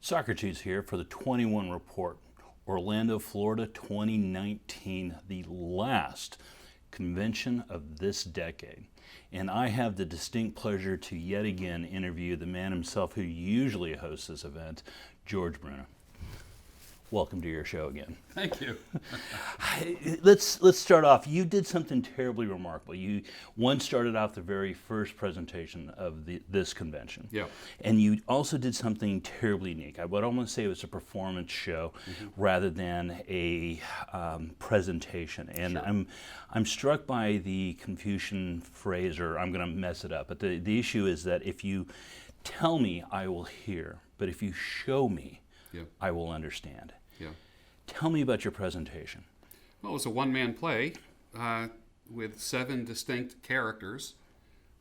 Socrates here for the 21 Report. Orlando, Florida, 2019, the last convention of this decade. And I have the distinct pleasure to yet again interview the man himself who usually hosts this event, George Bruno. Welcome to your show again. Thank you. Let's start off. You did something terribly remarkable. You started off the very first presentation of this convention. Yeah. And you also did something terribly unique. I would almost say it was a performance show rather than a presentation. And Sure. I'm struck by the Confucian phrase, or I'm going to mess it up. But the issue is that if you tell me, I will hear. But if you show me, I will understand. Yeah. Tell me about your presentation. Well, it was a one-man play with 7 distinct characters.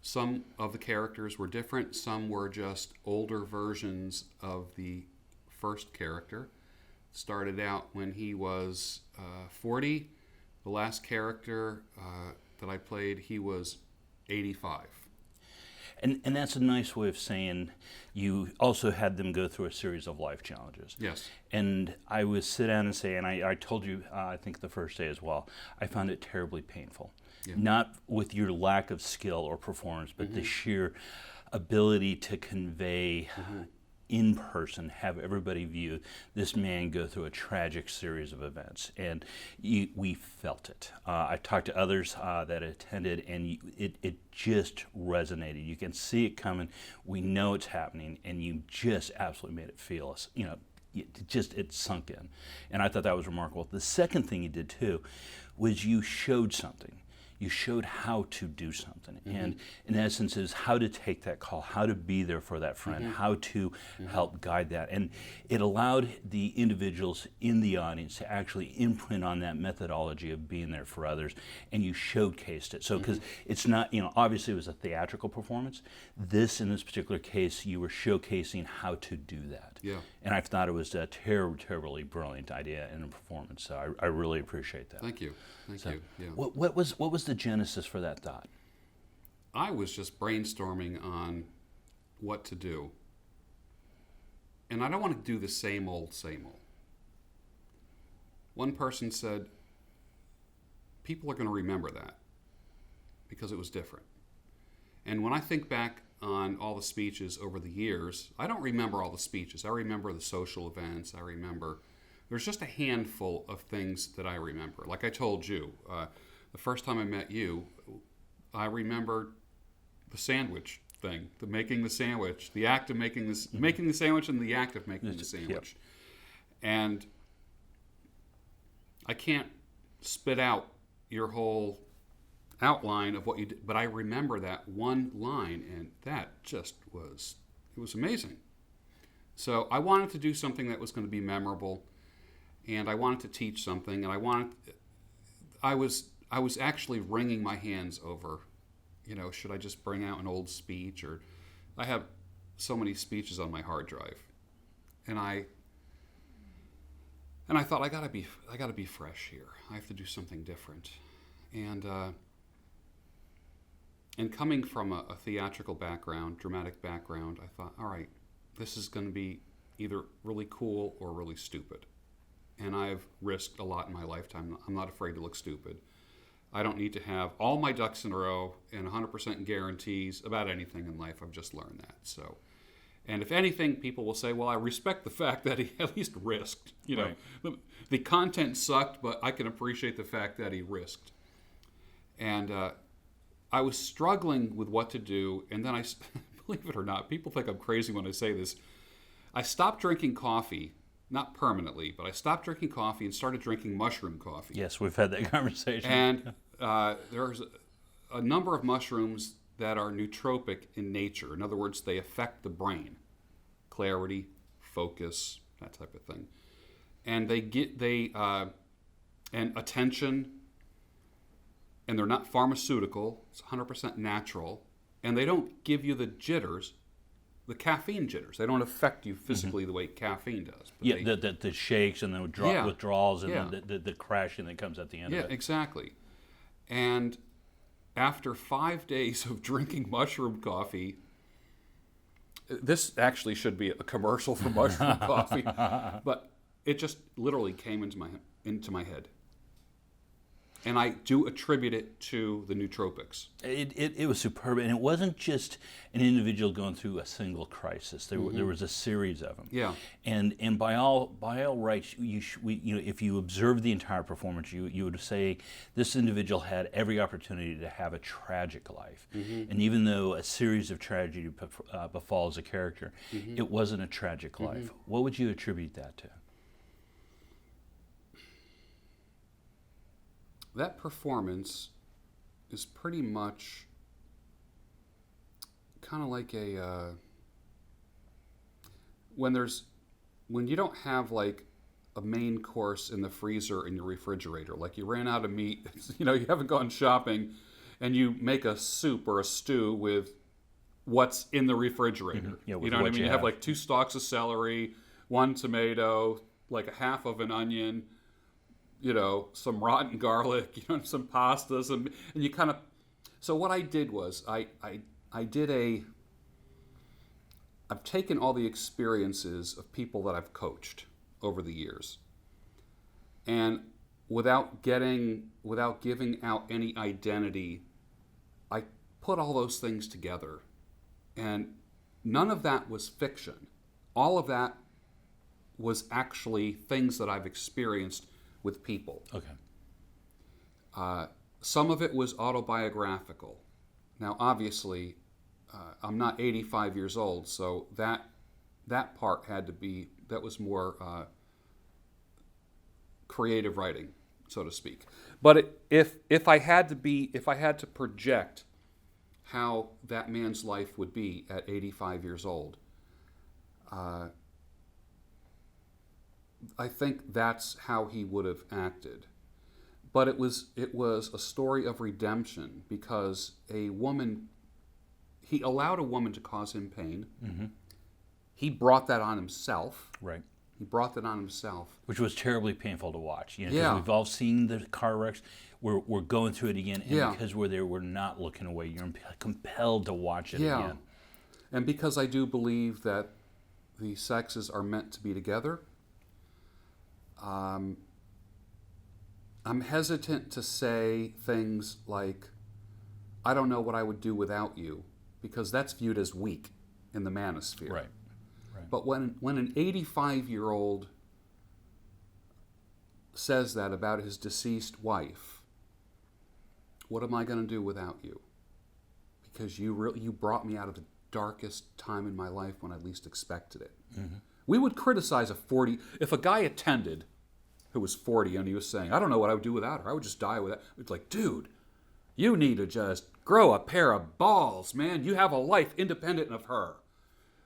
Some of the characters were different. Some were just older versions of the first character. Started out when he was 40. The last character that I played, he was 85. And that's a nice way of saying you also had them go through a series of life challenges. Yes. And I would sit down and say, and I told you, I think the first day as well, I found it terribly painful. Yeah. Not with your lack of skill or performance, but the sheer ability to convey in person, have everybody view this man go through a tragic series of events. And we felt it. I talked to others that attended, and it just resonated. You can see it coming. We know it's happening, and you just absolutely made it feel us. It sunk in. And I thought that was remarkable. The second thing you did too was you showed something. You showed how to do something. And in essence is how to take that call, how to be there for that friend, how to help guide that. And it allowed the individuals in the audience to actually imprint on that methodology of being there for others, and you showcased it. So, because it's not, obviously it was a theatrical performance. In this particular case, you were showcasing how to do that. Yeah. And I thought it was a terribly brilliant idea in a performance. So I really appreciate that. Thank you. Thank you. Yeah. What was the genesis for that thought? I was just brainstorming on what to do. And I don't want to do the same old, same old. One person said, people are going to remember that because it was different. And when I think back on all the speeches over the years, I don't remember all the speeches. I remember the social events. There's just a handful of things that I remember. Like I told you, the first time I met you, I remember the sandwich thing, making the sandwich, the act of making the sandwich and the act of making the sandwich. And I can't spit out your whole outline of what you did, but I remember that one line, and that just was amazing. So I wanted to do something that was going to be memorable, and I wanted to teach something, and I was actually wringing my hands over, should I just bring out an old speech, or I have so many speeches on my hard drive, and I thought I gotta be fresh here. I have to do something different, and coming from a theatrical background, dramatic background, I thought, all right, this is going to be either really cool or really stupid. And I've risked a lot in my lifetime. I'm not afraid to look stupid. I don't need to have all my ducks in a row and 100% guarantees about anything in life. I've just learned that. So, and if anything, people will say, well, I respect the fact that he at least risked. Right. The content sucked, but I can appreciate the fact that he risked. And I was struggling with what to do, and then believe it or not, people think I'm crazy when I say this, I stopped drinking coffee. Not permanently, but I stopped drinking coffee and started drinking mushroom coffee. Yes, we've had that conversation. And there's a number of mushrooms that are nootropic in nature. In other words, they affect the brain. Clarity, focus, that type of thing. And and attention, and they're not pharmaceutical. It's 100% natural. And they don't give you the jitters, the caffeine jitters. They don't affect you physically the way caffeine does. But the shakes and the withdrawals and the crashing that comes at the end of it. Yeah, exactly. And after 5 days of drinking mushroom coffee, This actually should be a commercial for mushroom coffee, but it just literally came into my head. And I do attribute it to the nootropics. It was superb, and it wasn't just an individual going through a single crisis. There was a series of them. Yeah. And by all rights, if you observe the entire performance, you would say this individual had every opportunity to have a tragic life. And even though a series of tragedy befalls a character, it wasn't a tragic life. What would you attribute that to? That performance is pretty much kind of like when you don't have like a main course in the freezer in your refrigerator, like you ran out of meat, you haven't gone shopping, and you make a soup or a stew with what's in the refrigerator. Yeah, you know what I mean? You have like 2 stalks of celery, 1 tomato, like a half of an onion, some rotten garlic, some pastas, and you kind of. So what I did was I've taken all the experiences of people that I've coached over the years, and without giving out any identity, I put all those things together, and none of that was fiction. All of that was actually things that I've experienced with people. Okay. Some of it was autobiographical. Now, obviously, I'm not 85 years old, so that part that was more creative writing, so to speak. But if I had to project how that man's life would be at 85 years old, I think that's how he would have acted. But it was a story of redemption, because he allowed a woman to cause him pain. He brought that on himself. Right. He brought that on himself. Which was terribly painful to watch. 'Cause Yeah. we've all seen the car wrecks. We're going through it again, and Yeah. because we're there, we're not looking away. You're compelled to watch it Yeah. again. And because I do believe that the sexes are meant to be together, I'm hesitant to say things like, I don't know what I would do without you, because that's viewed as weak in the manosphere. Right. But when an 85-year-old says that about his deceased wife, what am I going to do without you? Because you brought me out of the darkest time in my life when I least expected it. We would criticize if a guy attended who was 40 and he was saying, I don't know what I would do without her, I would just die without. It's like, dude, you need to just grow a pair of balls, man. You have a life independent of her.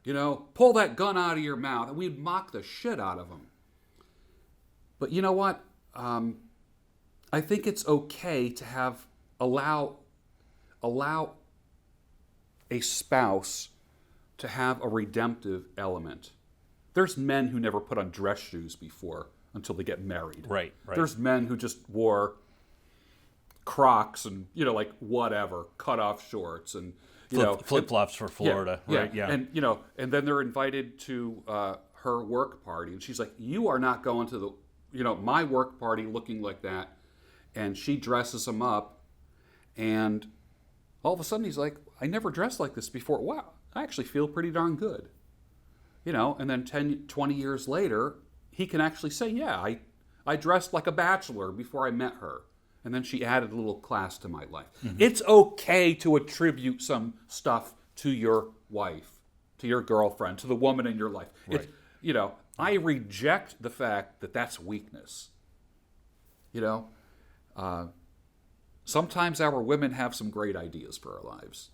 Pull that gun out of your mouth. And we'd mock the shit out of him. But you know what? I think it's okay to allow a spouse to have a redemptive element. There's men who never put on dress shoes before until they get married. Right. There's men who just wore Crocs and, like whatever, cut off shorts and, flip-flops for Florida. Right. Yeah. And, and then they're invited to her work party. And she's like, you are not going to my work party looking like that. And she dresses him up. And all of a sudden he's like, I never dressed like this before. Wow, I actually feel pretty darn good. And then 10, 20 years later, he can actually say, yeah, I dressed like a bachelor before I met her. And then she added a little class to my life. It's okay to attribute some stuff to your wife, to your girlfriend, to the woman in your life. Right. I reject the fact that that's weakness. Sometimes our women have some great ideas for our lives.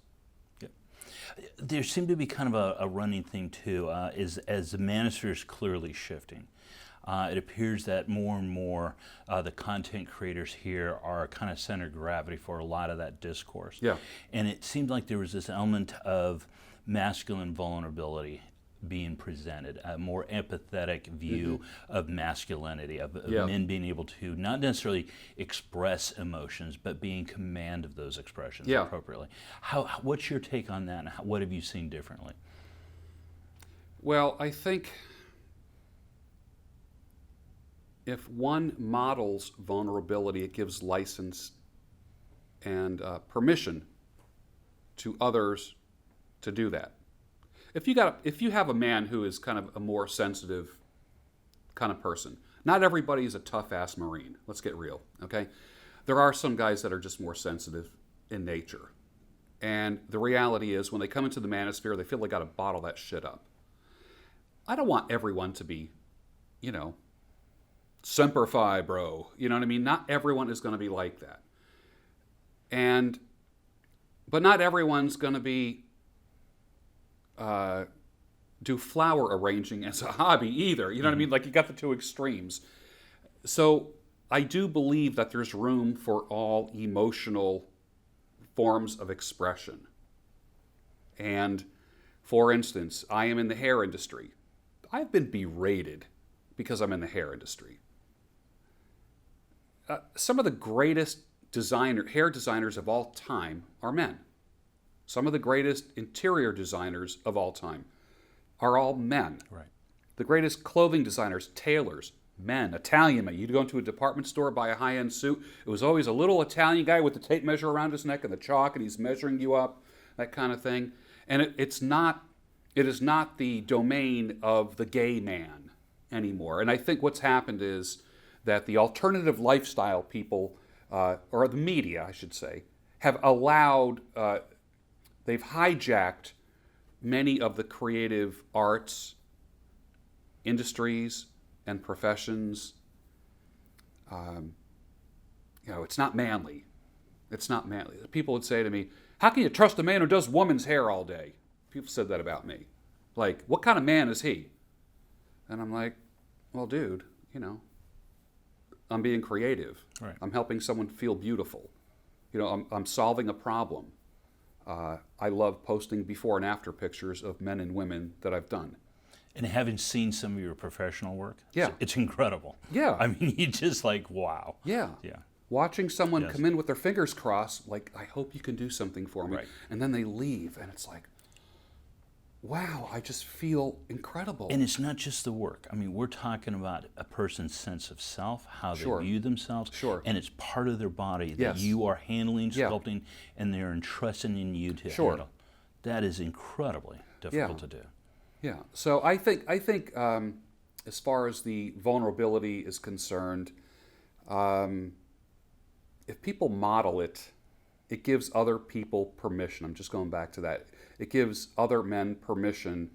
There seemed to be kind of a running thing too, as the manosphere is clearly shifting. It appears that more and more the content creators here are kind of center of gravity for a lot of that discourse. Yeah. And it seemed like there was this element of masculine vulnerability being presented, a more empathetic view of masculinity, of men being able to not necessarily express emotions, but be in command of those expressions appropriately. What's your take on that, and what have you seen differently? Well, I think if one models vulnerability, it gives license and permission to others to do that. If you have a man who is kind of a more sensitive kind of person, not everybody is a tough-ass Marine. Let's get real, okay? There are some guys that are just more sensitive in nature. And the reality is, when they come into the Manosphere, they feel they got to bottle that shit up. I don't want everyone to be, Semper Fi, bro. You know what I mean? Not everyone is going to be like that. But not everyone's going to be do flower arranging as a hobby either. You know what I mean? Like, you got the two extremes. So I do believe that there's room for all emotional forms of expression. And for instance, I am in the hair industry. I've been berated because I'm in the hair industry. Some of the greatest hair designers of all time are men. Some of the greatest interior designers of all time are all men. Right. The greatest clothing designers, tailors, men, Italian men. You'd go into a department store, buy a high-end suit. It was always a little Italian guy with the tape measure around his neck and the chalk, and he's measuring you up, that kind of thing. And it is not the domain of the gay man anymore. And I think what's happened is that the alternative lifestyle people, or the media, I should say, have allowed, they've hijacked many of the creative arts, industries, and professions. It's not manly. It's not manly. People would say to me, how can you trust a man who does woman's hair all day? People said that about me. Like, what kind of man is he? And I'm like, well, dude, I'm being creative. Right. I'm helping someone feel beautiful. I'm solving a problem. I love posting before and after pictures of men and women that I've done. And having seen some of your professional work, Yeah. it's incredible. Yeah. I mean, you just like, wow. Yeah. Yeah. Watching someone Yes. come in with their fingers crossed, like, I hope you can do something for me. Right. And then they leave, and it's like, wow, I just feel incredible. And it's not just the work. I mean, we're talking about a person's sense of self, how they Sure. view themselves, Sure. and it's part of their body that Yes. you are handling, Yeah. sculpting, and they're entrusting in you to Sure. handle. That is incredibly difficult to do. Yeah. So I think as far as the vulnerability is concerned, if people model it, it gives other people permission. I'm just going back to that. It gives other men permission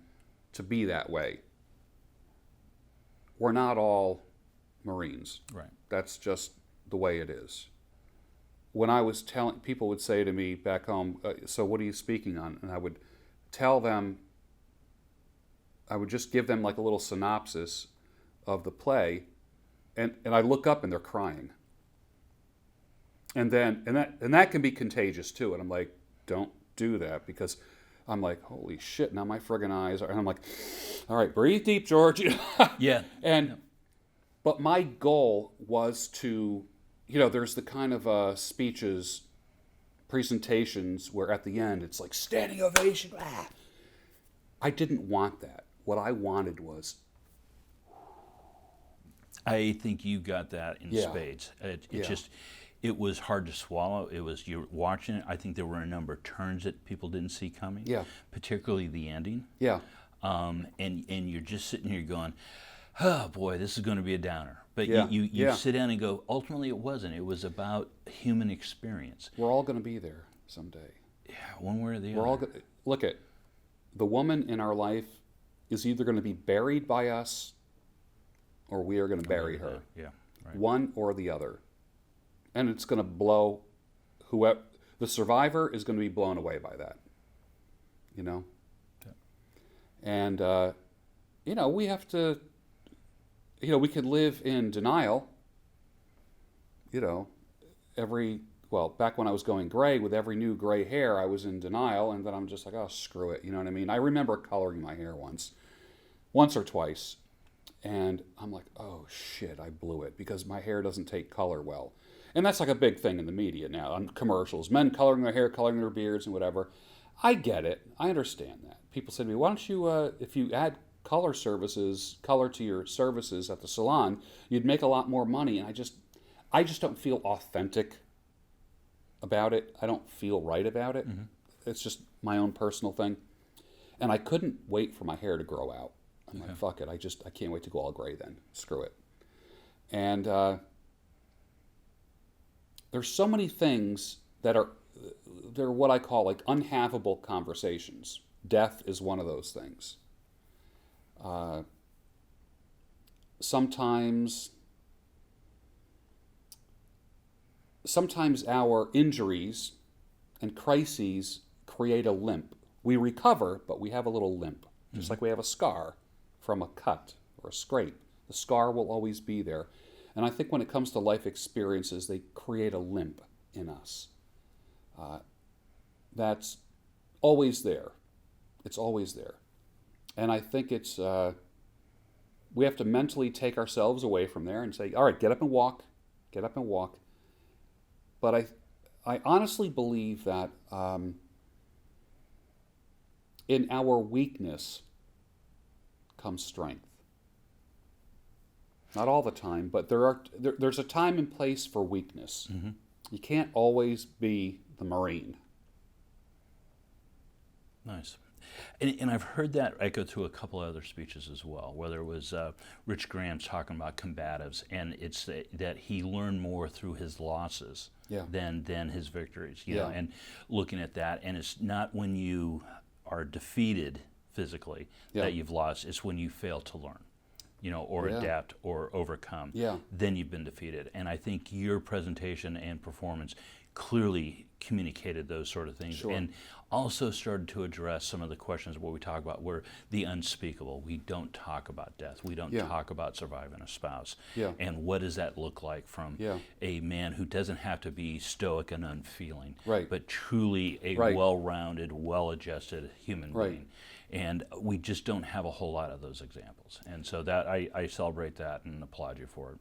to be that way. We're not all Marines. Right. That's just the way it is. When I was telling, people would say to me back home, so what are you speaking on? And I would tell them, I would just give them like a little synopsis of the play, and I look up and they're crying. And that can be contagious too. And I'm like, don't do that, because I'm like, holy shit, now my friggin' eyes are, and I'm like, all right, breathe deep, George. Yeah. But my goal was to, there's the kind of speeches, presentations where at the end it's like standing ovation. Ah. I didn't want that. What I wanted was, I think you got that in Yeah. spades. Yeah. It was hard to swallow. You're watching it. I think there were a number of turns that people didn't see coming. Yeah. Particularly the ending. yeah, And you're just sitting here going, oh boy, this is going to be a downer. But Yeah. you Yeah. sit down and go, ultimately it wasn't. It was about human experience. we're all going to be there someday. Yeah, one way or the We're all other. look at the woman in our life is either going to be buried by us, or we are going to bury her. Yeah, right. One or the other. And it's going to blow whoever, the survivor is going to be blown away by that. Yeah. And, we have to, we can live in denial, back when I was going gray, with every new gray hair, I was in denial, and then I'm just like, oh, screw it, you know what I mean? I remember coloring my hair once or twice, and I'm like, oh, shit, I blew it, because my hair doesn't take color well. And that's like a big thing in the media now, on commercials, men coloring their hair, coloring their beards, and whatever. I get it. I understand that. People say to me, why don't you, if you add color to your services at the salon, you'd make a lot more money. And I just don't feel authentic about it. I don't feel right about it. Mm-hmm. It's just my own personal thing. And I couldn't wait for my hair to grow out. I'm like, fuck it. I can't wait to go all gray then. Screw it. And there's so many things that they're what I call like unhavable conversations. Death is one of those things. Sometimes our injuries and crises create a limp. We recover, but we have a little limp. Just like we have a scar from a cut or a scrape. The scar will always be there. And I think when it comes to life experiences, they create a limp in us. That's always there. It's always there. And I think it's, we have to mentally take ourselves away from there and say, all right, get up and walk. Get up and walk. But I honestly believe that in our weakness comes strength. Not all the time, but there's a time and place for weakness. Mm-hmm. You can't always be the Marine. Nice. And I've heard that echoed through a couple of other speeches as well, whether it was Rich Graham's talking about combatives, and it's that he learned more through his losses than his victories. You know, and looking at that, and it's not when you are defeated physically that you've lost, it's when you fail to learn. You know, or adapt or overcome, then you've been defeated. And I think your presentation and performance clearly communicated those sort of things, and also started to address some of the questions what we talk about were the unspeakable. We don't talk about death. We don't talk about surviving a spouse. And what does that look like from a man who doesn't have to be stoic and unfeeling, but truly a well-rounded, well-adjusted human being. And we just don't have a whole lot of those examples. And so that I celebrate that and applaud you for it.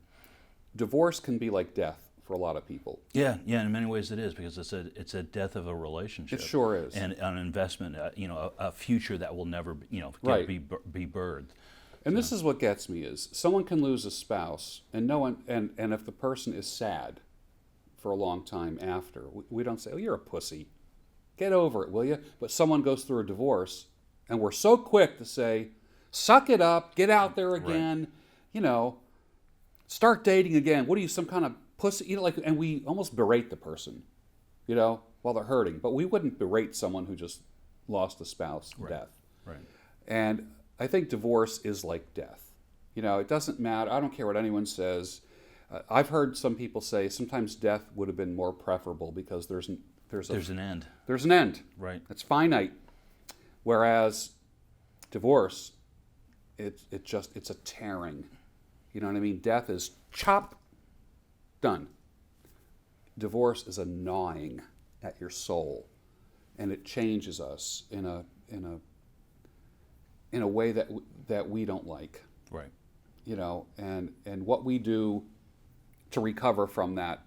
Divorce can be like death for a lot of people. Yeah, in many ways it is, because it's a death of a relationship. It sure is. And an investment, a future that will never, be birthed. And this is what gets me is someone can lose a spouse, and no one, and if the person is sad for a long time after, we don't say, "Oh, you're a pussy. Get over it, will you?" But someone goes through a divorce, and we're so quick to say, "Suck it up, get out there again, start dating again. What are you, some kind of pussy?" And we almost berate the person, while they're hurting. But we wouldn't berate someone who just lost a spouse to death. Right. And I think divorce is like death. It doesn't matter. I don't care what anyone says. I've heard some people say sometimes death would have been more preferable because there's an end. There's an end. Right. It's finite. Whereas divorce, it's a tearing. You know what I mean? Death is chop, done. Divorce is a gnawing at your soul, and it changes us in a way that we don't like. Right. And what we do to recover from that.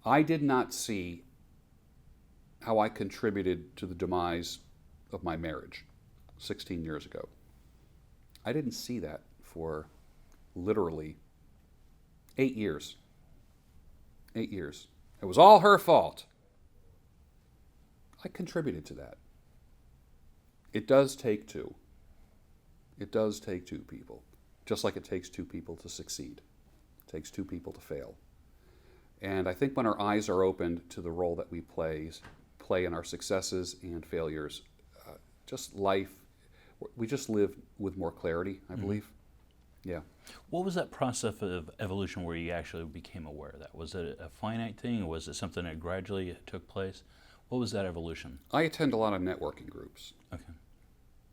I did not see how I contributed to the demise of my marriage 16 years ago. I didn't see that for literally 8 years. 8 years. It was all her fault. I contributed to that. It does take two. It does take two people. Just like it takes two people to succeed. It takes two people to fail. And I think when our eyes are opened to the role that we play in our successes and failures, just life, we just live with more clarity, I believe. Yeah. What was that process of evolution where you actually became aware of that? Was it a finite thing, or was it something that gradually took place? What was that evolution? I attend a lot of networking groups. Okay.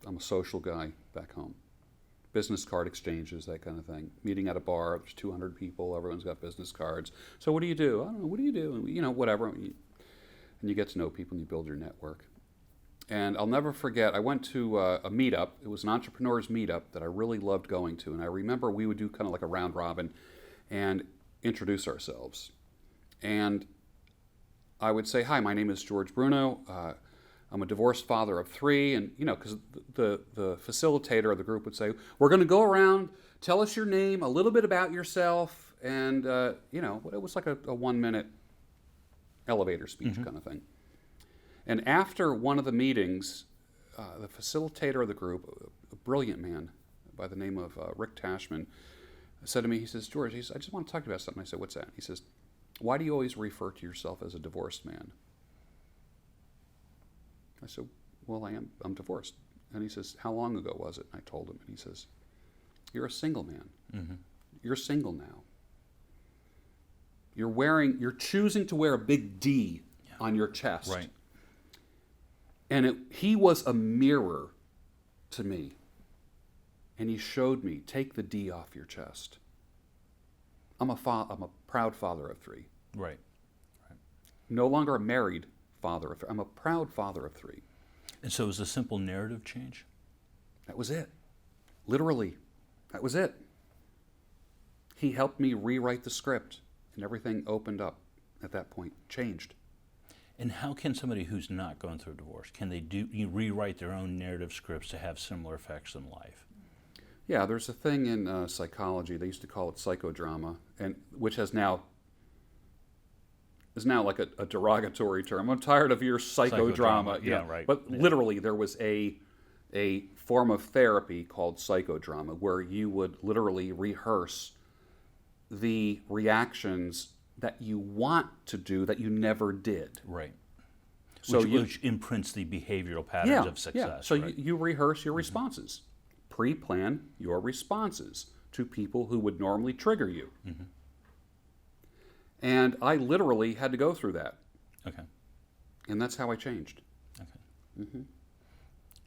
I'm a social guy back home. Business card exchanges, that kind of thing. Meeting at a bar, there's 200 people, everyone's got business cards. So what do you do? I don't know, what do you do? And, whatever. And you get to know people and you build your network. And I'll never forget, I went to a meetup. It was an entrepreneur's meetup that I really loved going to. And I remember we would do kind of like a round robin and introduce ourselves. And I would say, "Hi, my name is George Bruno. I'm a divorced father of 3, and because the facilitator of the group would say, we're going to go around, tell us your name, a little bit about yourself, and it was like a 1-minute elevator speech kind of thing. And after one of the meetings, the facilitator of the group, a brilliant man by the name of Rick Tashman, said to me, he says, George, I just want to talk to you about something. I said, what's that? He says, why do you always refer to yourself as a divorced man? I said, well, I'm divorced. And he says, how long ago was it? And I told him, and he says, you're a single man. Mm-hmm. You're single now. You're choosing to wear a big D on your chest. Right. And he was a mirror to me. And he showed me, take the D off your chest. I'm a proud father of 3. Right. No longer a married father of 3. I'm a proud father of 3. And so it was a simple narrative change? That was it. Literally. That was it. He helped me rewrite the script, and everything opened up at that point, changed. And how can somebody who's not going through a divorce, can they rewrite their own narrative scripts to have similar effects in life? Yeah, there's a thing in psychology, they used to call it psychodrama, and which is now like a derogatory term. I'm tired of your psychodrama. Yeah, right. But literally, there was a form of therapy called psychodrama where you would literally rehearse the reactions that you want to do that you never did. Right. So which imprints the behavioral patterns of success. Yeah. So right? you rehearse your responses. Pre-plan your responses to people who would normally trigger you. Mm-hmm. And I literally had to go through that. Okay. And that's how I changed. Okay. Mm-hmm.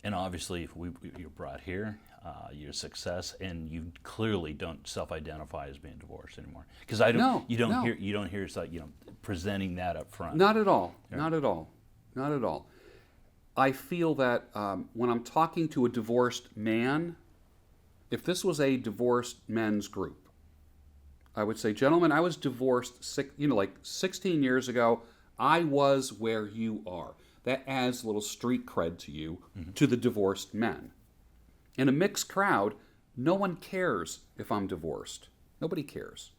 And obviously, you're brought here, your success, and you clearly don't self-identify as being divorced anymore. Because you don't hear presenting that up front. Not at all. Yeah. Not at all. Not at all. I feel that when I'm talking to a divorced man, if this was a divorced men's group, I would say, gentlemen, I was divorced 16 years ago. I was where you are. That adds a little street cred to you, mm-hmm. to the divorced men. In a mixed crowd, no one cares if I'm divorced. Nobody cares.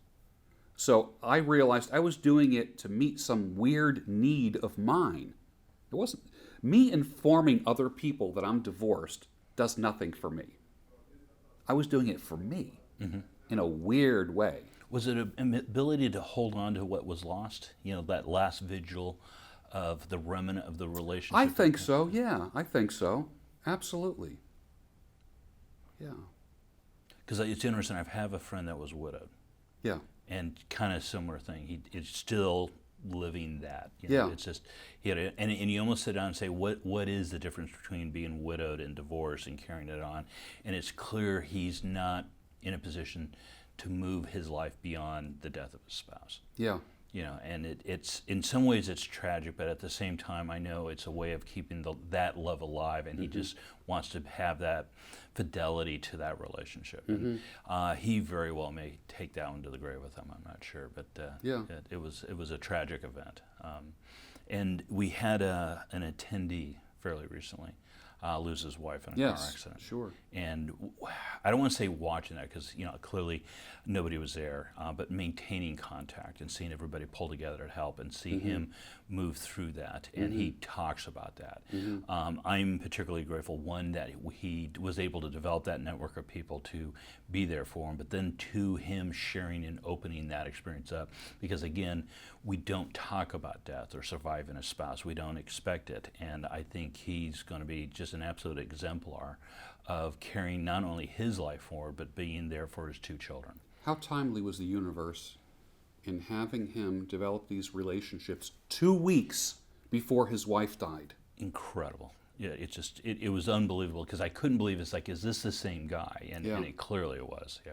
So I realized I was doing it to meet some weird need of mine. It wasn't me informing other people that I'm divorced does nothing for me. I was doing it for me, mm-hmm. in a weird way. Was it an ability to hold on to what was lost? That last vigil of the remnant of the relationship? I think so, yeah. I think so. Absolutely. Yeah. Because it's interesting. I have a friend that was widowed. Yeah. And kind of similar thing. He is still living that. Yeah. It's just, and you almost sit down and say, what is the difference between being widowed and divorced and carrying it on? And it's clear he's not in a position to move his life beyond the death of his spouse. Yeah. And it's in some ways it's tragic, but at the same time, I know it's a way of keeping that love alive, and mm-hmm. he just wants to have that fidelity to that relationship. Mm-hmm. And he very well may take that one to the grave with him. I'm not sure, but it was a tragic event. And we had an attendee fairly recently lose his wife in a car accident. Sure. And I don't want to say watching that because clearly nobody was there, but maintaining contact and seeing everybody pull together to help and see mm-hmm. him move through that. And mm-hmm. he talks about that. Mm-hmm. I'm particularly grateful, one, that he was able to develop that network of people to be there for him, but then two, him sharing and opening that experience up. Because again, we don't talk about death or surviving a spouse. We don't expect it. And I think he's going to be just an absolute exemplar of carrying not only his life forward, but being there for his 2 children. How timely was the universe in having him develop these relationships 2 weeks before his wife died? Incredible. Yeah, it was unbelievable because I couldn't believe it's like, is this the same guy? And it clearly was, yeah.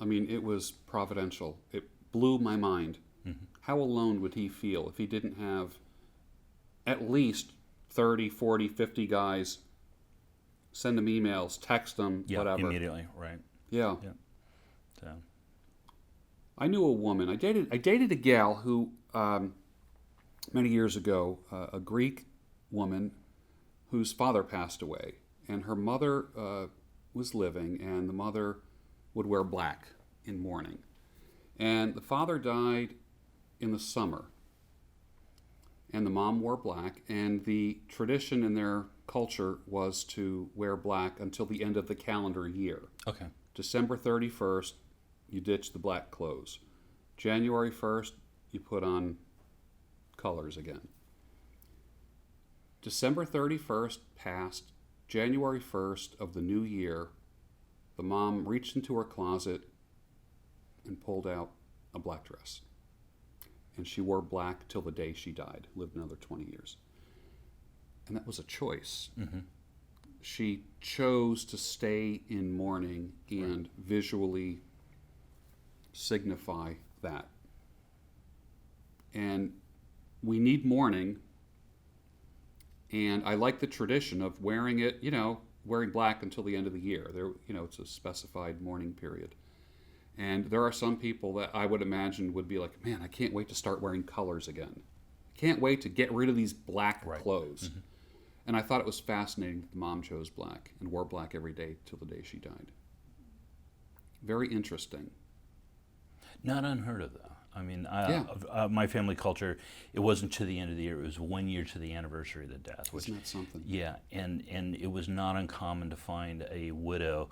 I mean, it was providential. It blew my mind. Mm-hmm. How alone would he feel if he didn't have at least 30, 40, 50 guys send him emails, text them, whatever. Immediately, right. Yeah. So. I knew a woman. I dated a gal who, many years ago, a Greek woman whose father passed away, and her mother was living, and the mother would wear black in mourning. And the father died in the summer, and the mom wore black, and the tradition in their culture was to wear black until the end of the calendar year. Okay. December 31st, you ditch the black clothes. January 1st, you put on colors again. December 31st passed. January 1st of the new year, the mom reached into her closet and pulled out a black dress. And she wore black till the day she died, lived another 20 years. And that was a choice. Mm-hmm. She chose to stay in mourning and visually signify that. And we need mourning. And I like the tradition of wearing it, wearing black until the end of the year. There, it's a specified mourning period. And there are some people that I would imagine would be like, man, I can't wait to start wearing colors again. Can't wait to get rid of these black clothes. Mm-hmm. And I thought it was fascinating that the mom chose black and wore black every day till the day she died. Very interesting. Not unheard of, though. I mean, my family culture, it wasn't to the end of the year. It was 1 year to the anniversary of the death. Isn't that something? Yeah, and it was not uncommon to find a widow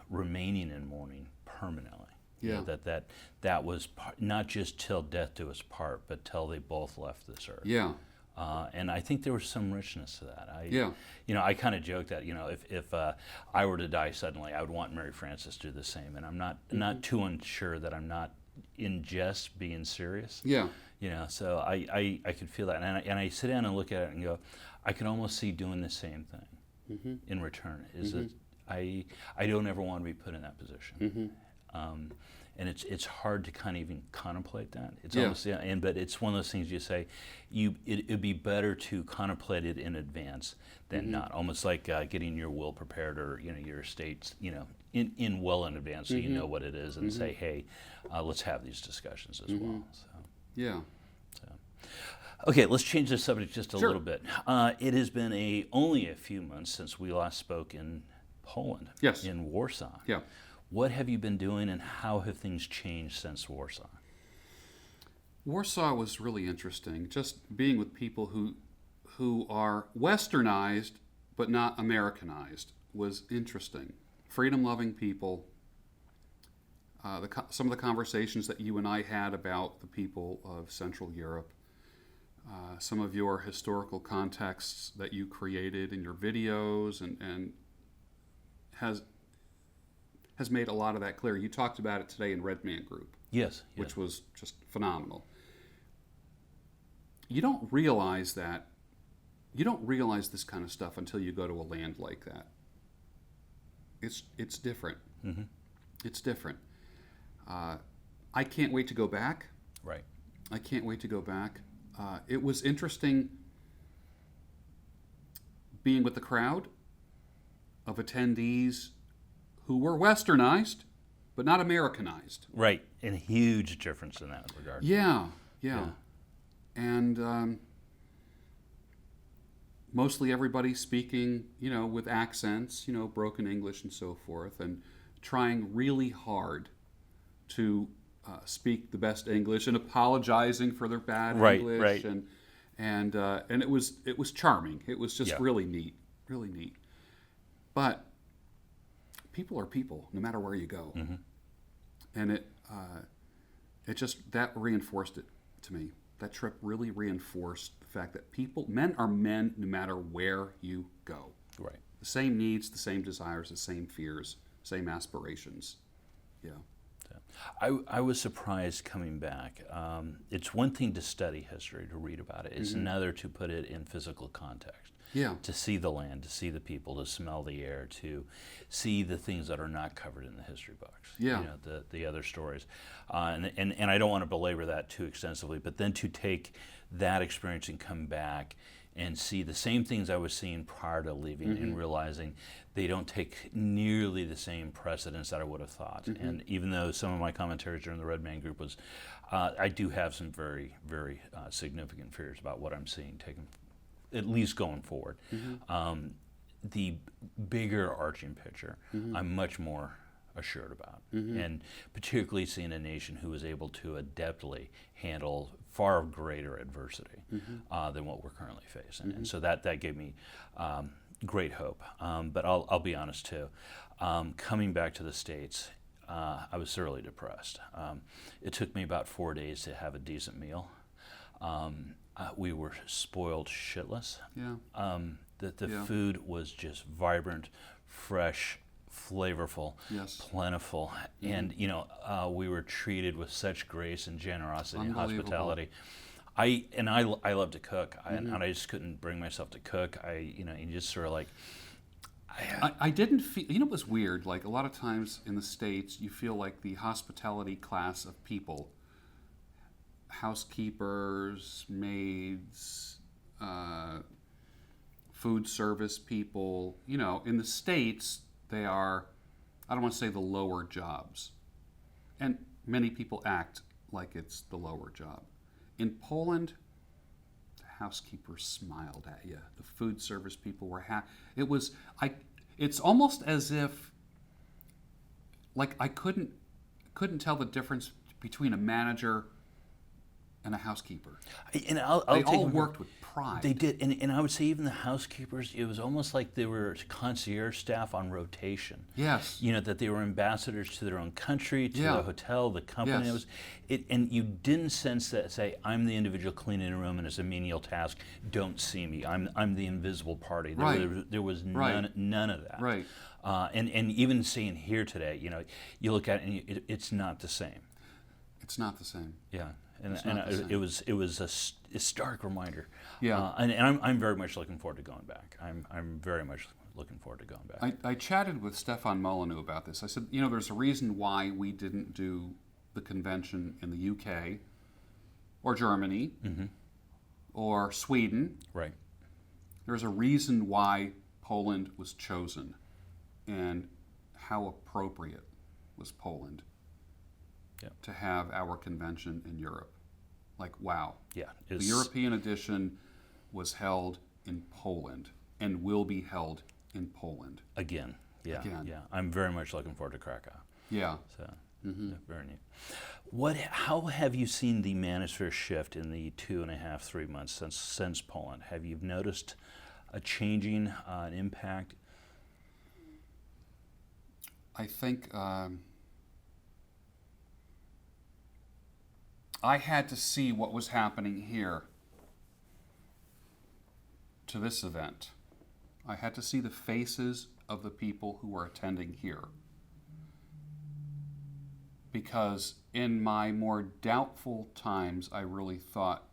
remaining in mourning permanently. Yeah. That was not just till death do us part, but till they both left this earth. Yeah. And I think there was some richness to that. I kind of joke that if I were to die suddenly, I would want Mary Frances to do the same. And I'm not too unsure that I'm not in jest being serious. Yeah. So I could feel that, and I sit down and look at it and go, I can almost see doing the same thing in return. Is that I don't ever want to be put in that position. And it's hard to kind of even contemplate that. It's almost but it's one of those things you say, it'd be better to contemplate it in advance than not. Almost like getting your will prepared or your estates in well in advance so you know what it is and say, hey, let's have these discussions as well. So. Yeah. Okay, let's change the subject just a Sure. little bit. It has been only a few months since we last spoke in Poland. Yes. In Warsaw. Yeah. What have you been doing, and how have things changed since Warsaw? Warsaw was really interesting. Just being with people who are Westernized but not Americanized was interesting. Freedom-loving people. Some of the conversations that you and I had about the people of Central Europe. Some of your historical contexts that you created in your videos and has made a lot of that clear. You talked about it today in Red Man Group. Yes. Which was just phenomenal. You don't realize this kind of stuff until you go to a land like that. It's different. Mm-hmm. It's different. I can't wait to go back. Right. I can't wait to go back. It was interesting being with the crowd of attendees who were Westernized, but not Americanized. Right, and a huge difference in that regard. Yeah. And mostly everybody speaking, with accents, broken English and so forth, and trying really hard to speak the best English and apologizing for their bad English. Right. And it was charming. It was just really neat. But people are people, no matter where you go. Mm-hmm. And it just, that reinforced it to me. That trip really reinforced the fact that men are men no matter where you go. Right. The same needs, the same desires, the same fears, same aspirations. Yeah. I was surprised coming back. It's one thing to study history, to read about it. It's another to put it in physical context. Yeah. To see the land, to see the people, to smell the air, to see the things that are not covered in the history books. Yeah. The other stories. And I don't want to belabor that too extensively, but then to take that experience and come back and see the same things I was seeing prior to leaving and realizing they don't take nearly the same precedence that I would have thought. And even though some of my commentaries during the Red Man Group was, I do have some very, very significant fears about what I'm seeing taking at least going forward. The bigger arching picture, I'm much more assured about, and particularly seeing a nation who was able to adeptly handle far greater adversity than what we're currently facing, and so that gave me great hope. But I'll be honest too, coming back to the States, I was thoroughly depressed. It took me about 4 days to have a decent meal. We were spoiled shitless. Yeah. The food was just vibrant, fresh, flavorful, Yes. plentiful, and we were treated with such grace and generosity and Unbelievable. hospitality. I love to cook, and I just couldn't bring myself to cook. You just sort of like. I didn't feel, it was weird. Like a lot of times in the States, you feel like the hospitality class of people, housekeepers, maids, food service people, in the States, they are, I don't want to say the lower jobs. And many people act like it's the lower job. In Poland, the housekeepers smiled at you. The food service people were happy. It's almost as if, like, I couldn't tell the difference between a manager and a housekeeper. And they all worked with pride. They did, and I would say even the housekeepers, it was almost like they were concierge staff on rotation. Yes. That they were ambassadors to their own country, to the hotel, the company. Yes. And you didn't sense that, say, I'm the individual cleaning a room and it's a menial task, don't see me, I'm the invisible party. There was none of that. Right. And even seeing here today, you look at it and it's not the same. It's not the same. Yeah. And it was a stark reminder. Yeah. And I'm very much looking forward to going back. I'm very much looking forward to going back. I chatted with Stefan Molyneux about this. I said, there's a reason why we didn't do the convention in the UK or Germany or Sweden. Right. There's a reason why Poland was chosen, and how appropriate was Poland to have our convention in Europe. Like, wow. Yeah. The European edition was held in Poland and will be held in Poland. Again. Yeah. Yeah. I'm very much looking forward to Krakow. Yeah. So, very neat. How have you seen the Manosphere shift in the 2.5, 3 months since Poland? Have you noticed a changing, an impact? I think I had to see what was happening here to this event. I had to see the faces of the people who were attending here. Because in my more doubtful times, I really thought,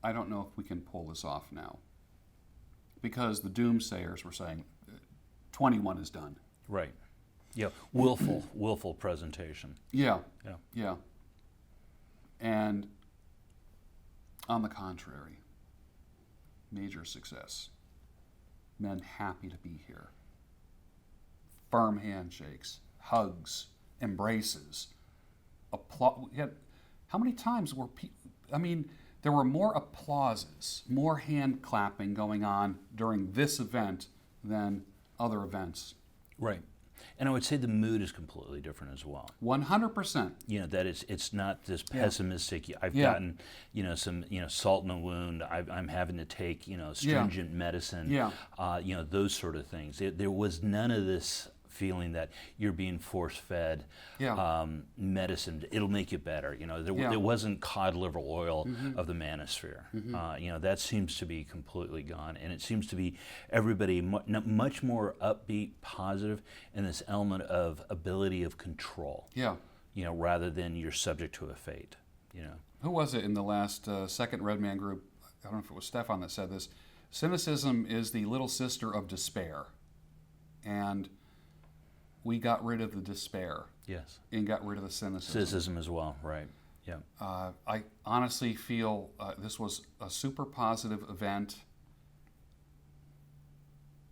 I don't know if we can pull this off now. Because the doomsayers were saying, 21 is done. Right. Yeah. Willful presentation. Yeah. Yeah. Yeah. And on the contrary, major success. Men happy to be here. Firm handshakes, hugs, embraces, applause. How many times were people? There were more applauses, more hand clapping going on during this event than other events. Right. And I would say the mood is completely different as well. 100%. That it's not this pessimistic. I've gotten, some, salt in the wound. I'm having to take, stringent medicine. Yeah. Those sort of things. There was none of this feeling that you're being force-fed medicine. It'll make you better. There wasn't cod liver oil of the Manosphere. That seems to be completely gone, and it seems to be everybody much more upbeat, positive, and this element of ability of control. Yeah. Rather than you're subject to a fate. Who was it in the last second Red Man group? I don't know if it was Stefan that said this. Cynicism is the little sister of despair, and we got rid of the despair. Yes. And got rid of the cynicism. Cynicism as well, right. Yeah. I honestly feel this was a super positive event.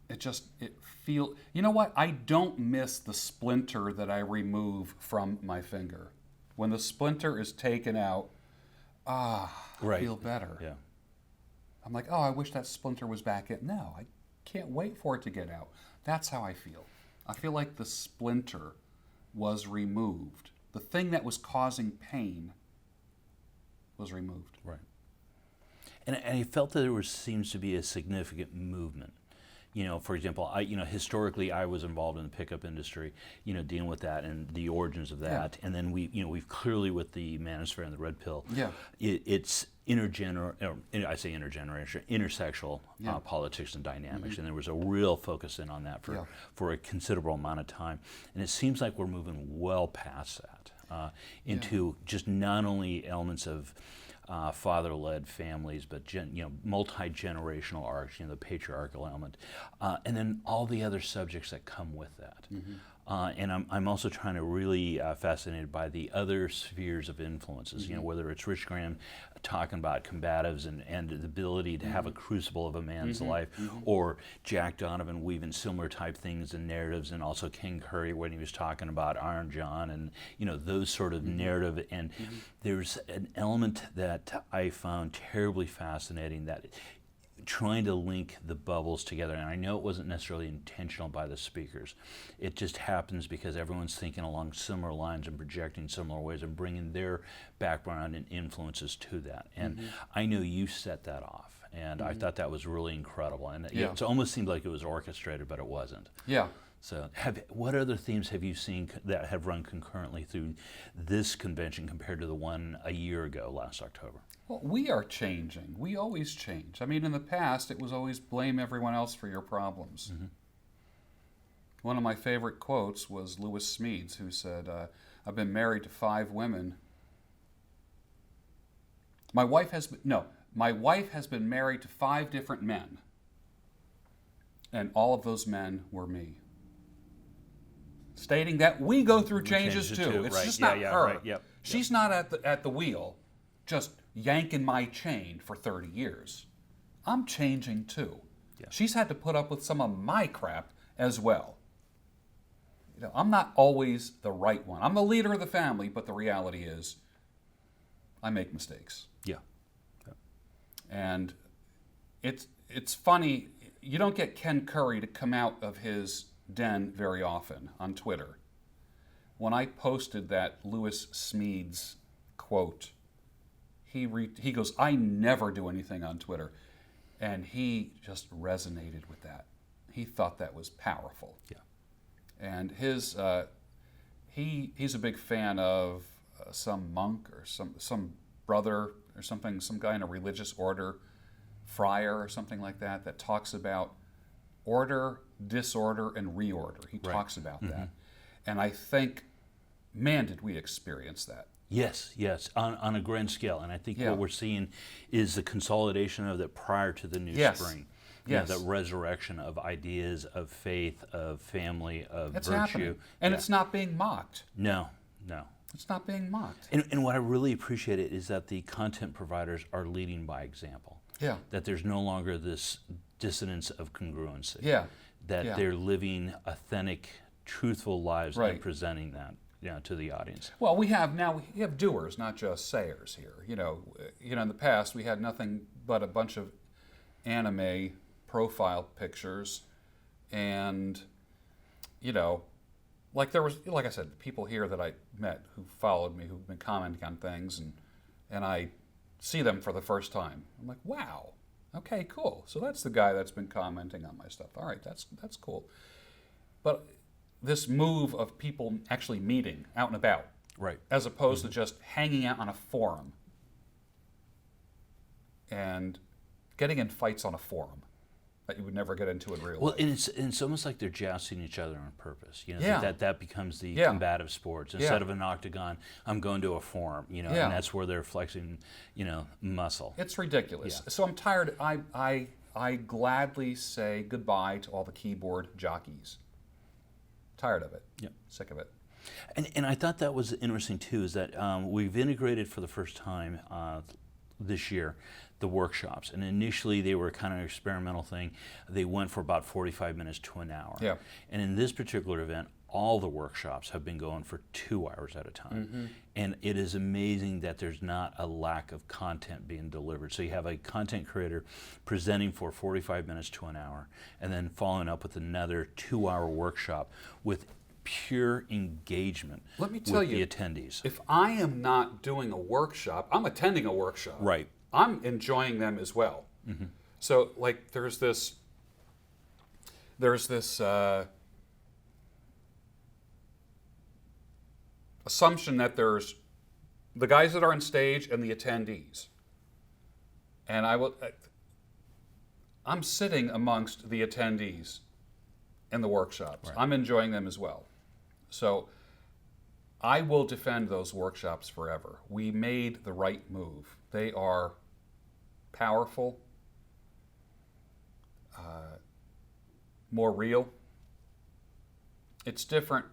You know what? I don't miss the splinter that I remove from my finger. When the splinter is taken out, I feel better. Yeah. I'm like, oh, I wish that splinter was back in. No, I can't wait for it to get out. That's how I feel. I feel like the splinter was removed. The thing that was causing pain was removed. Right. And I felt that there seems to be a significant movement. For example, historically I was involved in the pickup industry, dealing with that and the origins of that. And then we've clearly with the Manosphere and the Red Pill, it's intersexual politics and dynamics. And there was a real focus in on that for a considerable amount of time. And it seems like we're moving well past that into just not only elements of father-led families, but multi-generational arcs, the patriarchal element, and then all the other subjects that come with that. And I'm also trying to really fascinated by the other spheres of influences. Whether it's Rich Graham talking about combatives and the ability to have a crucible of a man's life, or Jack Donovan weaving similar type things and narratives, and also King Curry when he was talking about Iron John and those sort of narrative. And there's an element that I found terribly fascinating, that trying to link the bubbles together. And I know it wasn't necessarily intentional by the speakers. It just happens because everyone's thinking along similar lines and projecting similar ways and bringing their background and influences to that. And I know you set that off. And I thought that was really incredible. And it almost seemed like it was orchestrated, but it wasn't. Yeah. So what other themes have you seen that have run concurrently through this convention compared to the one a year ago, last October? Well, we are changing. We always change. I mean, in the past, it was always blame everyone else for your problems. One of my favorite quotes was Lewis Smedes, who said, I've been married to 5 women. My wife has been married to 5 different men, and all of those men were me. Stating that we go through changes too. It's just not her. She's not at the wheel, just yanking my chain for 30 years. I'm changing too. She's had to put up with some of my crap as well. I'm not always the right one. I'm the leader of the family, but the reality is I make mistakes. And it's funny, you don't get Ken Curry to come out of his den very often on Twitter. When I posted that Lewis Smedes quote, he goes, I never do anything on Twitter. And he just resonated with that. He thought that was powerful. And his he's a big fan of some monk or some brother or something, some guy in a religious order, friar or something like that, that talks about order, disorder, and reorder. He talks about that. And I think, man, did we experience that. Yes, on a grand scale. And I think what we're seeing is the consolidation of that prior to the new spring. That resurrection of ideas, of faith, of family, of virtue. Happening. And it's not being mocked. No. It's not being mocked. And what I really appreciate is that the content providers are leading by example. That there's no longer this dissonance of congruency. That they're living authentic, truthful lives and presenting that to the audience. Well, we have doers, not just sayers here. In the past we had nothing but a bunch of anime profile pictures, and like I said, people here that I met who followed me, who've been commenting on things, and I see them for the first time. I'm like, wow, okay, cool. So that's the guy that's been commenting on my stuff. All right, that's cool. But this move of people actually meeting out and about, as opposed to just hanging out on a forum and getting in fights on a forum that you would never get into in real life. Well, and it's almost like they're jousting each other on purpose. That becomes the combative sports. Instead of an octagon, I'm going to a forum. And that's where they're flexing, muscle. It's ridiculous. So I'm tired. I gladly say goodbye to all the keyboard jockeys. Tired of it. Sick of it. And I thought that was interesting too. Is that we've integrated for the first time this year the workshops, and initially they were kind of an experimental thing. They went for about 45 minutes to an hour. And in this particular event, all the workshops have been going for 2 hours at a time. And it is amazing that there's not a lack of content being delivered. So you have a content creator presenting for 45 minutes to an hour, and then following up with another 2-hour workshop with pure engagement Let me tell with you, the attendees. if I am not doing a workshop, I'm attending a workshop. Right. I'm enjoying them as well. So, like, there's this assumption that there's the guys that are on stage and the attendees. And I'm sitting amongst the attendees in the workshops. Right. I'm enjoying them as well. So I will defend those workshops forever. We made the right move. They are powerful, more real. It's different.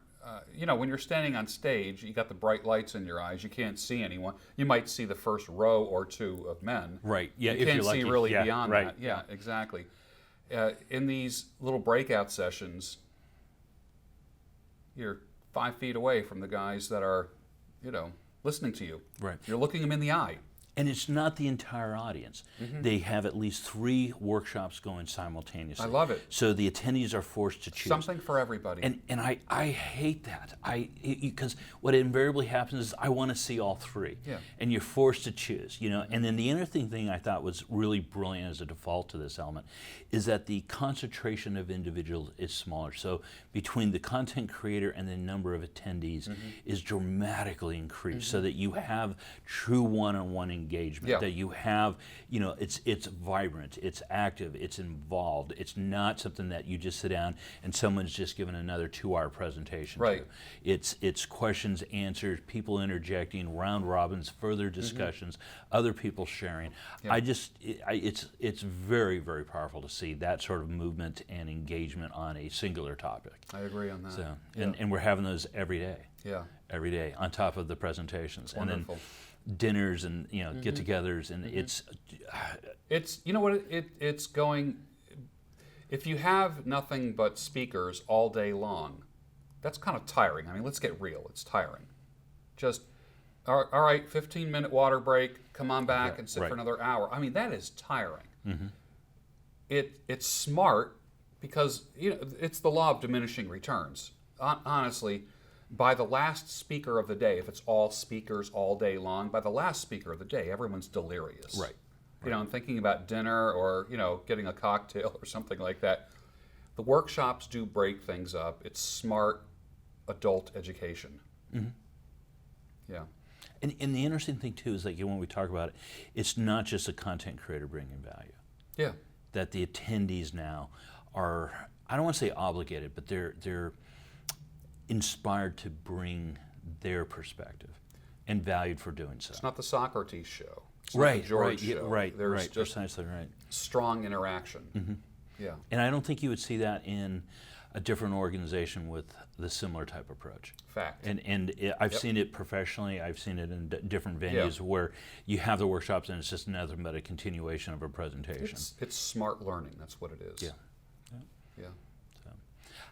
When you're standing on stage, you got the bright lights in your eyes. You can't see anyone. You might see the first row or two of men. Right. Yeah. You if can't you're lucky. see really Yeah, beyond right. that. Yeah, exactly. In these little breakout sessions, you're 5 feet away from the guys that are, listening to you. Right. You're looking them in the eye. And it's not the entire audience. They have at least 3 workshops going simultaneously. I love it. So the attendees are forced to choose. Something for everybody. And I hate that. Because what invariably happens is I want to see all 3. Yeah. And you're forced to choose, And then the interesting thing I thought was really brilliant as a default to this element is that the concentration of individuals is smaller. So between the content creator and the number of attendees is dramatically increased so that you have true one-on-one engagement, Yeah. that you have, it's vibrant, it's active, it's involved. It's not something that you just sit down and someone's just given another 2-hour presentation Right. to. It's questions, answers, people interjecting, round robins, further discussions, other people sharing. Yeah. It's very, very powerful to see that sort of movement and engagement on a singular topic. I agree on that. So, Yeah. and we're having those every day. Yeah. Every day on top of the presentations. Wonderful. And then dinners and get-togethers, and it's it's going. If you have nothing but speakers all day long, that's kind of tiring. I mean, let's get real. It's tiring. Just all right, 15-minute water break. Come on back and sit right. for another hour. I mean, that is tiring. It's smart because it's the law of diminishing returns. Honestly. By the last speaker of the day, if it's all speakers all day long, by the last speaker of the day, everyone's delirious. Right. And thinking about dinner or, getting a cocktail or something like that. The workshops do break things up. It's smart adult education. Yeah. And the interesting thing, too, is like when we talk about it, it's not just a content creator bringing value. Yeah. That the attendees now are, I don't want to say obligated, but they're inspired to bring their perspective and valued for doing so. It's not the Socrates show. It's not Right, the George right, yeah, show. right, There's right, just precisely right. strong interaction. Yeah. And I don't think you would see that in a different organization with the similar type approach. Fact. And I've seen it professionally. I've seen it in different venues where you have the workshops and it's just nothing but a continuation of a presentation. It's smart learning. That's what it is. Yeah. Yeah.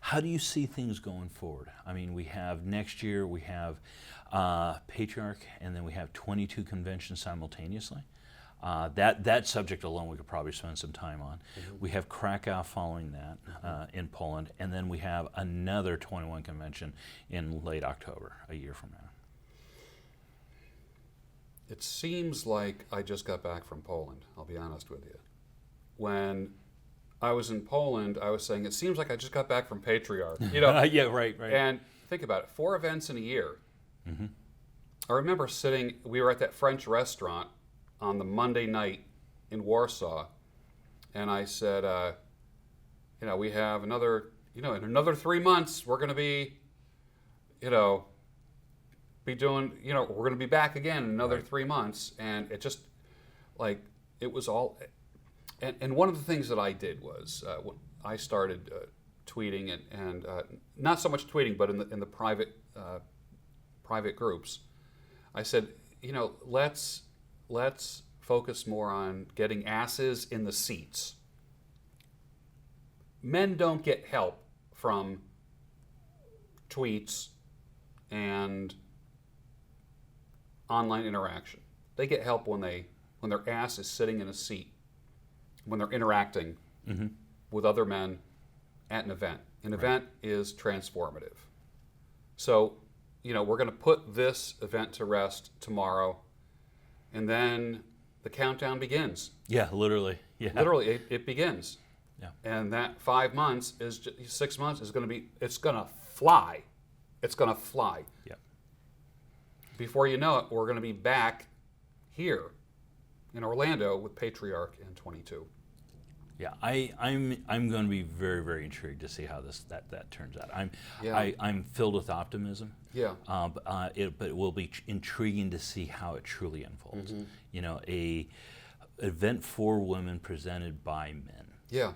How do you see things going forward? I mean, we have next year, we have Patriarch, and then we have 22 conventions simultaneously. That subject alone we could probably spend some time on. We have Krakow following that in Poland, and then we have another 21 convention in late October, a year from now. It seems like I just got back from Poland, I'll be honest with you. When I was in Poland, I was saying, it seems like I just got back from Patriarch. Yeah, right. And think about it, 4 events in a year. I remember we were at that French restaurant on the Monday night in Warsaw, and I said, we have another, in another 3 months, we're going to be, doing, we're going to be back again in another 3 months. And it just, it was all... And one of the things that I did was when I started tweeting and not so much tweeting, but in the private groups, I said, let's focus more on getting asses in the seats. Men don't get help from tweets, and online interaction. They get help when their ass is sitting in a seat, when they're interacting with other men at an event. An event is transformative. So, we're going to put this event to rest tomorrow, and then the countdown begins. Yeah, literally. Yeah. Literally, it begins. Yeah. And that 5 months 6 months is going to be, it's going to fly. It's going to fly. Yeah. Before you know it, we're going to be back here in Orlando with Patriarch in 22. Yeah, I'm going to be very, very intrigued to see how that turns out. I'm filled with optimism. Yeah. But it will be intriguing to see how it truly unfolds. A event for women presented by men. Yeah.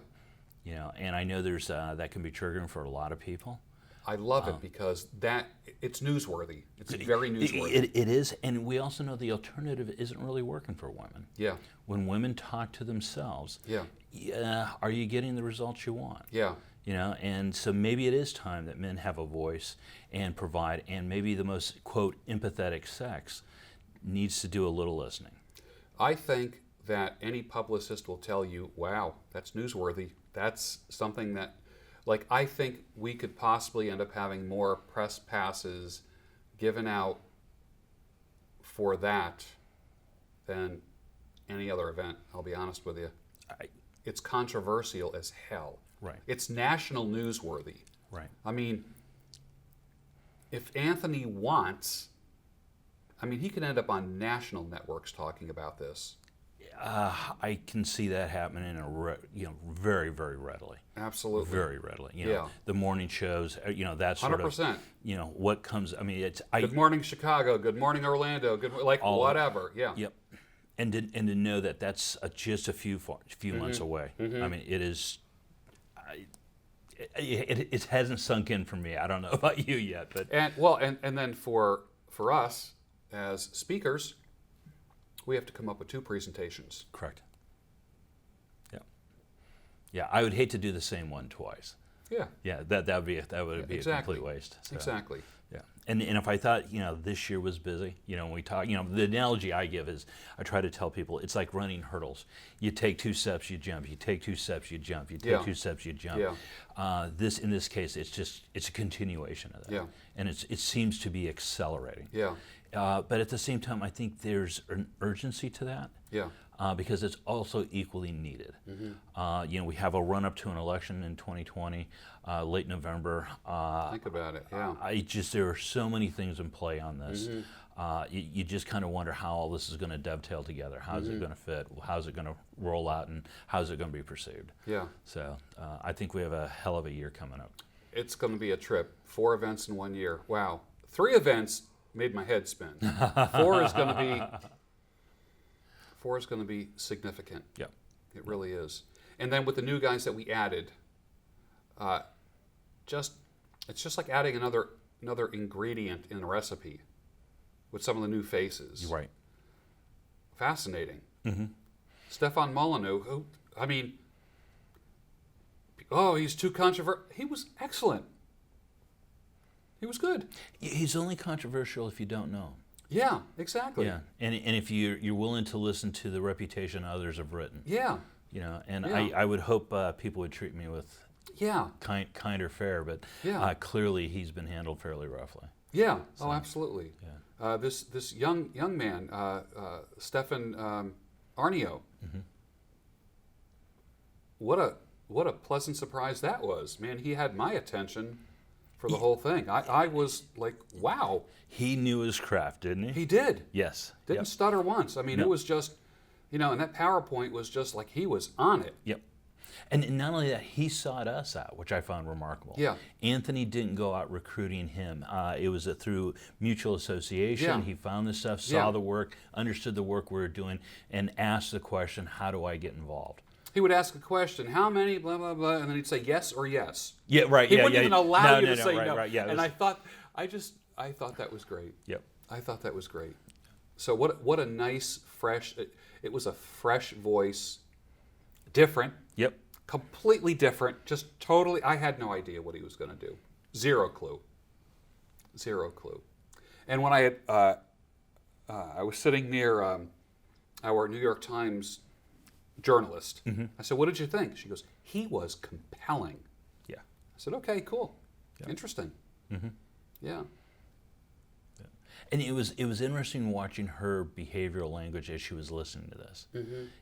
And I know there's that can be triggering for a lot of people. I love it because it's newsworthy. It's very newsworthy. It is, and we also know the alternative isn't really working for women. Yeah. When women talk to themselves, are you getting the results you want? Yeah. And so maybe it is time that men have a voice and provide, and maybe the most, quote, empathetic sex needs to do a little listening. I think that any publicist will tell you, wow, that's newsworthy. That's something that, I think we could possibly end up having more press passes given out for that than any other event, I'll be honest with you. It's controversial as hell. Right. It's national newsworthy. Right. I mean, if Anthony wants, he could end up on national networks talking about this. I can see that happening very, very readily. Absolutely. Very readily. Yeah. The morning shows, that sort 100%. of, what comes, it's... Good morning, Chicago. Good morning, Orlando. Whatever. Yeah. Yep. And to know that that's just a few months away. It is... It hasn't sunk in for me. I don't know about you yet, but... And then for us as speakers, we have to come up with 2 presentations. Correct. Yeah. Yeah, I would hate to do the same one twice. Yeah. Yeah, that would be a complete waste. So, exactly. Yeah. And if I thought, this year was busy, when we talk, the analogy I give is I try to tell people it's like running hurdles. You take 2 steps, you jump. You take 2 steps, you jump. You take 2 steps, you jump. Yeah. In this case, it's a continuation of that. Yeah. And it seems to be accelerating. Yeah. But at the same time, I think there's an urgency to that. Yeah. Because it's also equally needed. We have a run-up to an election in 2020, late November. Think about it, yeah. There are so many things in play on this. You just kind of wonder how all this is going to dovetail together. How's it going to fit? How's it going to roll out? And how's it going to be perceived? Yeah. So I think we have a hell of a year coming up. It's going to be a trip. 4 events in 1 year. Wow. 3 events made my head spin. 4 is going to be significant. Yep. It really is. And then with the new guys that we added, it's just like adding another ingredient in a recipe with some of the new faces. You're right. Fascinating. Stefan Molyneux, he's too controversial. He was excellent. He was good. He's only controversial if you don't know him. Yeah, exactly. Yeah, and if you're willing to listen to the reputation others have written. Yeah. I would hope people would treat me with kind or fair, but clearly he's been handled fairly roughly. Yeah. So, absolutely. Yeah. This young man, Stefan Molyneux. What a pleasant surprise that was, man. He had my attention for the whole thing. I was like, wow. He knew his craft, didn't he? He did. Yes. Didn't stutter once. It was just, and that PowerPoint was just like he was on it. Yep. And not only that, he sought us out, which I found remarkable. Yeah. Anthony didn't go out recruiting him. It was through mutual association. Yeah. He found this stuff, saw the work, understood the work we were doing, and asked the question, how do I get involved? He would ask a question, how many, blah, blah, blah, and then he'd say yes or yes. Yeah, right. He wouldn't even allow you to say no. Right, yeah, and I thought that was great. Yep. I thought that was great. So what a nice, fresh, it was a fresh voice, different. Yep. Completely different, just totally, I had no idea what he was going to do. Zero clue. Zero clue. And when I was sitting near our New York Times journalist, I said, "What did you think?" She goes, "He was compelling." Yeah. I said, "Okay, cool, interesting." Yeah. And it was interesting watching her behavioral language as she was listening to this.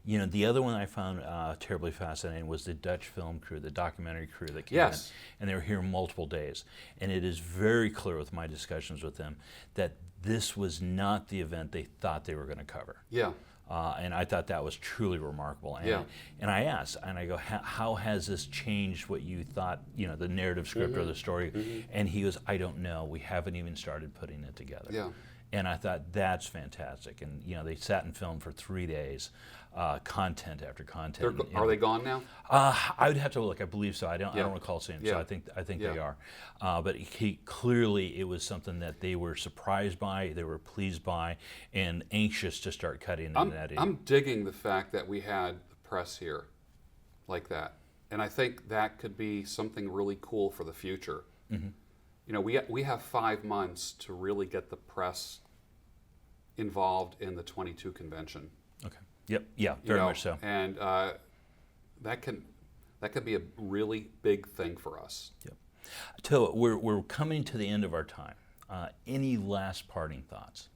You know, the other one I found terribly fascinating was the Dutch film crew, the documentary crew that came in, and they were here multiple days. And it is very clear with my discussions with them that this was not the event they thought they were going to cover. Yeah. And I thought that was truly remarkable. And, Yeah. and I asked, and I go, how has this changed what you thought, you know, the narrative script or the story? And he goes, I don't know. We haven't even started putting it together. Yeah. And I thought, that's fantastic. And, you know, they sat and filmed for 3 days, content after content. Are they gone now? I would have to look. I believe so. I don't recall seeing them. Yeah. So I think they are. But clearly it was something that they were surprised by, they were pleased by, and anxious to start cutting into that. I'm digging the fact that we had the press here like that. And I think that could be something really cool for the future. You know, we have 5 months to really get the press involved in the 22 convention. Okay. Yep. Yeah. Very much so. And that could be a really big thing for us. Yep. So we're coming to the end of our time. Any last parting thoughts?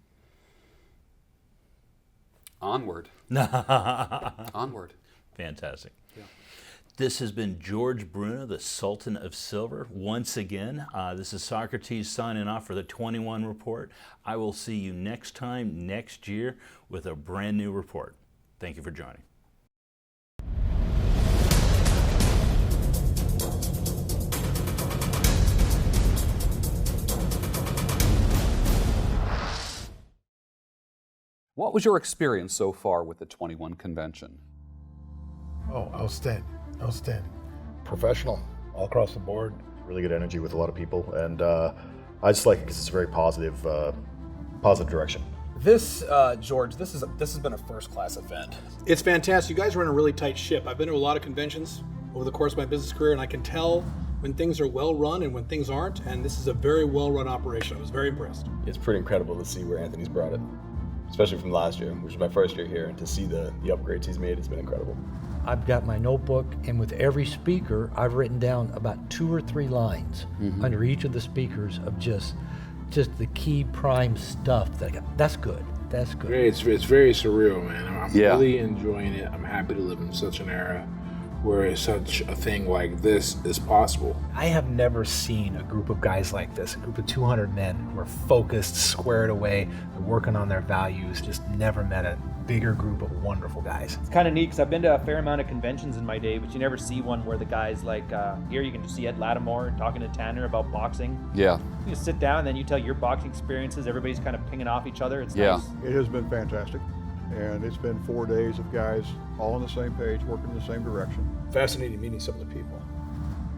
Onward. Onward. Fantastic. Yeah. This has been George Bruno, the Sultan of Silver. Once again, this is Socrates signing off for the 21 Report. I will see you next time, next year, with a brand new report. Thank you for joining. What was your experience so far with the 21 convention? Oh, outstanding. Outstanding. Professional all across the board. Really good energy with a lot of people, and I just like it because it's a very positive direction. This, George, this has been a first-class event. It's fantastic. You guys run a really tight ship. I've been to a lot of conventions over the course of my business career, and I can tell when things are well run and when things aren't, and this is a very well-run operation. I was very impressed. It's pretty incredible to see where Anthony's brought it, especially from last year, which was my first year here, and to see the upgrades he's made, it's been incredible. I've got my notebook, and with every speaker, I've written down about 2 or 3 lines under each of the speakers of just the key prime stuff. That's good. That's good. It's very surreal, man. I'm really enjoying it. I'm happy to live in such an era where such a thing like this is possible. I have never seen a group of guys like this, a group of 200 men who are focused, squared away, they're working on their values. Just never met a bigger group of wonderful guys. It's kind of neat because I've been to a fair amount of conventions in my day, but you never see one where the guys like here you can just see Ed Lattimore talking to Tanner about boxing. Yeah. You just sit down and then you tell your boxing experiences. Everybody's kind of pinging off each other. It's nice. It has been fantastic, and it's been 4 days of guys all on the same page, working in the same direction. Fascinating meeting some of the people,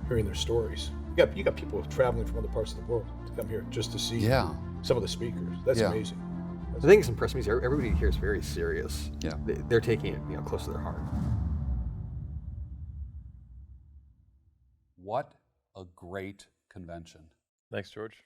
hearing their stories. You got people traveling from other parts of the world to come here just to see some of the speakers. That's amazing. The thing that's impressed me is everybody here is very serious. Yeah. They're taking it, close to their heart. What a great convention. Thanks, George.